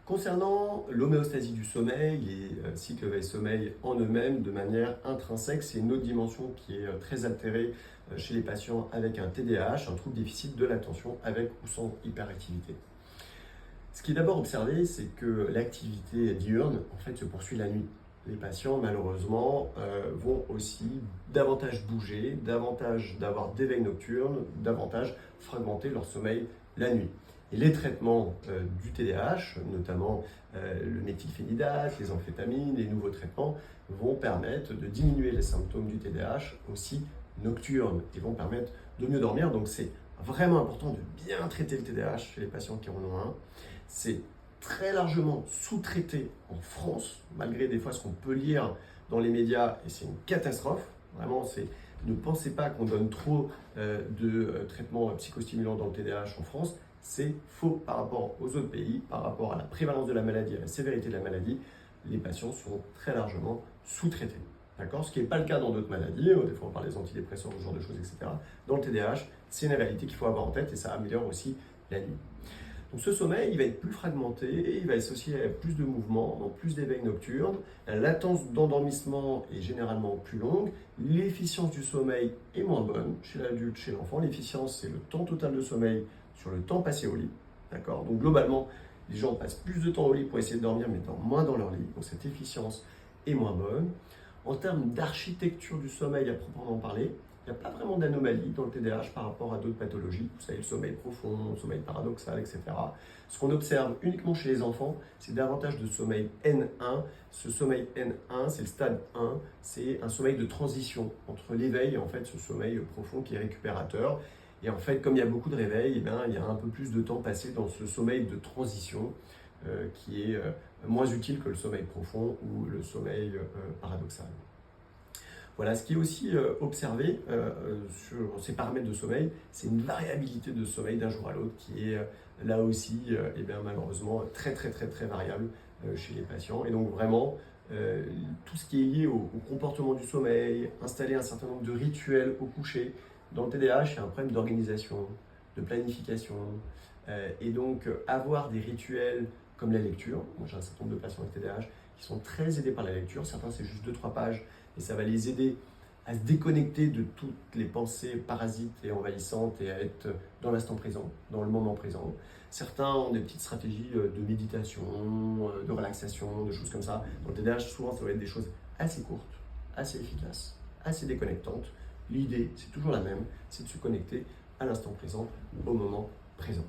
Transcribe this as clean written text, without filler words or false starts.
Concernant l'homéostasie du sommeil, les cycles veille-sommeil en eux-mêmes, de manière intrinsèque, c'est une autre dimension qui est très altérée chez les patients avec un TDAH, un trouble déficit de l'attention avec ou sans hyperactivité. Ce qui est d'abord observé, c'est que l'activité diurne en fait, se poursuit la nuit. Les patients, malheureusement, vont aussi davantage bouger, davantage d'avoir d'éveil nocturne, davantage fragmenter leur sommeil la nuit. Et les traitements du TDAH, notamment le méthylphénidate, les amphétamines, les nouveaux traitements, vont permettre de diminuer les symptômes du TDAH aussi nocturnes et vont permettre de mieux dormir. Donc c'est vraiment important de bien traiter le TDAH chez les patients qui en ont un. C'est très largement sous-traité en France, malgré des fois ce qu'on peut lire dans les médias, et c'est une catastrophe. Vraiment, ne pensez pas qu'on donne trop de traitements psychostimulants dans le TDAH en France. C'est faux par rapport aux autres pays, par rapport à la prévalence de la maladie, à la sévérité de la maladie. Les patients sont très largement sous-traités. D'accord ? Ce qui n'est pas le cas dans d'autres maladies, des fois on parle des antidépresseurs, ce genre de choses, etc. Dans le TDAH, c'est une réalité qu'il faut avoir en tête et ça améliore aussi la nuit. Donc ce sommeil, il va être plus fragmenté, il va être associé à plus de mouvements, donc plus d'éveil nocturne. La latence d'endormissement est généralement plus longue. L'efficience du sommeil est moins bonne chez l'adulte, chez l'enfant. L'efficience, c'est le temps total de sommeil sur le temps passé au lit. D'accord ? Donc globalement, les gens passent plus de temps au lit pour essayer de dormir, mais moins dans leur lit. Donc cette efficience est moins bonne. En termes d'architecture du sommeil à proprement parler, il n'y a pas vraiment d'anomalie dans le TDAH par rapport à d'autres pathologies. Vous savez, le sommeil profond, le sommeil paradoxal, etc. Ce qu'on observe uniquement chez les enfants, c'est davantage de sommeil N1. Ce sommeil N1, c'est le stade 1, c'est un sommeil de transition entre l'éveil et en fait ce sommeil profond qui est récupérateur. Et en fait, comme il y a beaucoup de réveil, il y a un peu plus de temps passé dans ce sommeil de transition qui est moins utile que le sommeil profond ou le sommeil paradoxal. Voilà, ce qui est aussi observé sur ces paramètres de sommeil, c'est une variabilité de sommeil d'un jour à l'autre qui est là aussi, malheureusement, très variable chez les patients. Et donc vraiment, tout ce qui est lié au comportement du sommeil, installer un certain nombre de rituels au coucher. Dans le TDAH, il y a un problème d'organisation, de planification. Et donc, avoir des rituels comme la lecture. Moi, j'ai un certain nombre de patients avec TDAH qui sont très aidés par la lecture. Certains, c'est juste 2-3 pages et ça va les aider à se déconnecter de toutes les pensées parasites et envahissantes et à être dans l'instant présent, dans le moment présent. Certains ont des petites stratégies de méditation, de relaxation, de choses comme ça. Dans le TDAH, souvent, ça va être des choses assez courtes, assez efficaces, assez déconnectantes. L'idée, c'est toujours la même, c'est de se connecter à l'instant présent, au moment présent.